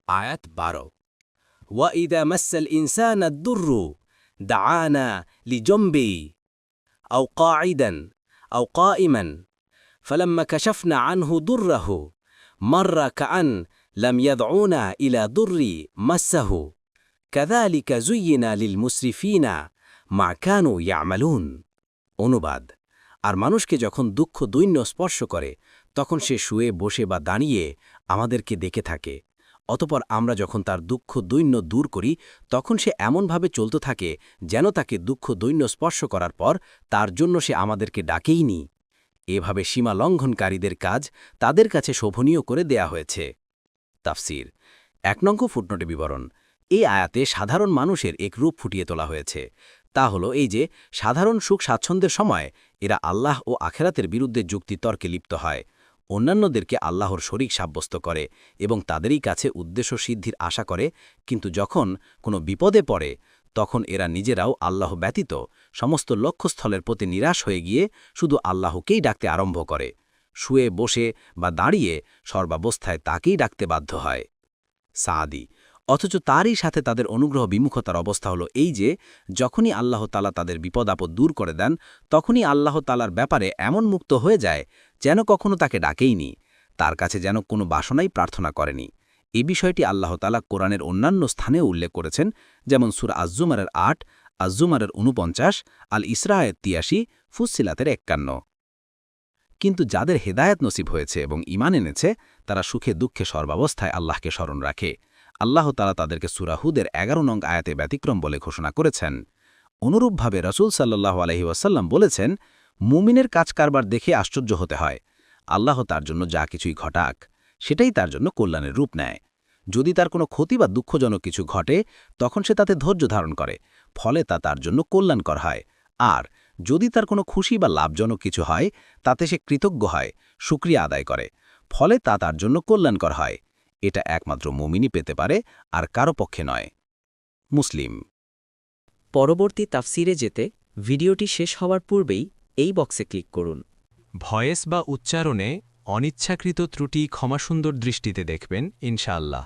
আয়াত 12 وإذا مس الإنسان الضر دعانا لجنبه أو قاعدا أو قائما فلما كشفنا عنه ضره مر كأن لم يدعونا إلى ضر مسه كذلك زين للمسرفين ما كانوا يعملون অনুবাদ আর মানুষকে যখন দুঃখ দৈন্য স্পর্শ করে তখন সে শুয়ে বসে বা দাঁড়িয়ে আমাদেরকে দেখে থাকে অতঃপর আমরা যখন তার দুঃখ দৈন্য দূর করি তখন সে এমনভাবে চলতে থাকে যেন তাকে দুঃখ দৈন্য স্পর্শ করার পর তার জন্য সে আমাদেরকে ডাকেইনি এভাবে সীমা লঙ্ঘনকারীদের কাজ তাদের কাছে শোভনীয় করে দেয়া হয়েছে তাফসির 1 নং ফুটনোটে বিবরণ এই আয়াতে সাধারণ মানুষের এক রূপ ফুটিয়ে তোলা হয়েছে তা হলো এই যে সাধারণ সুখ স্বাচ্ছন্দ্যের সময় এরা আল্লাহ ও আখেরাতের বিরুদ্ধে যুক্তিতর্কে লিপ্ত হয় অন্যান্যদেরকে আল্লাহর শরীক সাব্যস্ত করে এবং তাদেরই কাছে উদ্দেশ্য সিদ্ধির আশা করে কিন্তু যখন কোনো বিপদে পড়ে তখন এরা নিজেরাও আল্লাহ ব্যতীত সমস্ত লক্ষ্যস্থলের প্রতি নিরাশ হয়ে গিয়ে শুধু আল্লাহকেই ডাকতে আরম্ভ করে শুয়ে বসে বা দাঁড়িয়ে সর্বাবস্থায় তাকেই ডাকতে বাধ্য হয় সাদি অথচ তারই সাথে তাদের অনুগ্রহ বিমুখতার অবস্থা হলো এই যে যখনই আল্লাহ তালা তাদের বিপদ আপদ দূর করে দেন তখনই আল্লাহ তালার ব্যাপারে এমন মুক্ত হয়ে যায় যেন কখনো তাকে ডাকেইনি তার কাছে যেন কোনো বাসনাই প্রার্থনা করেনি এই বিষয়টি আল্লাহ তালা কোরআনের অন্যান্য স্থানেও উল্লেখ করেছেন যেমন সূরা আজ-জুমারের 8 আজ-জুমারের 49 আল ইসরায়ের 83 ফুসসিলাতের 51 কিন্তু যাদের হেদায়েত নসিব হয়েছে এবং ঈমান এনেছে তারা সুখে দুঃখে সর্বাবস্থায় আল্লাহকে স্মরণ রাখে আল্লাহ তাআলা তাদেরকে সূরা হুদের 11 নং আয়াতে ব্যতিক্রম বলে ঘোষণা করেছেন অনুরূপভাবে রাসূল সাল্লাল্লাহু আলাইহি ওয়াসাল্লাম বলেছেন মুমিনের কাজ কারবার দেখে আশ্চর্য হতে হয় আল্লাহ তার জন্য যা কিছুই ঘটাক সেটাই তার জন্য কল্যাণের রূপ নেয় যদি তার কোনো ক্ষতি বা দুঃখজনক কিছু ঘটে তখন সে তাতে ধৈর্য ধারণ করে ফলে তা তার জন্য কল্যাণকর হয় আর যদি তার কোনো খুশি বা লাভজনক কিছু হয় তাতে সে কৃতজ্ঞ হয় শুকরিয়া আদায় করে ফলে তা তার জন্য কল্যাণকর হয় এটা একমাত্র মুমিনই পেতে পারে আর কারো পক্ষে নয় মুসলিম পরবর্তী তাফসিরে যেতে ভিডিওটি শেষ হওয়ার পূর্বেই এই বক্সে ক্লিক করুন ভয়েস বা উচ্চারণে অনিচ্ছাকৃত ত্রুটি ক্ষমাসুন্দর দৃষ্টিতে দেখবেন ইনশাআল্লাহ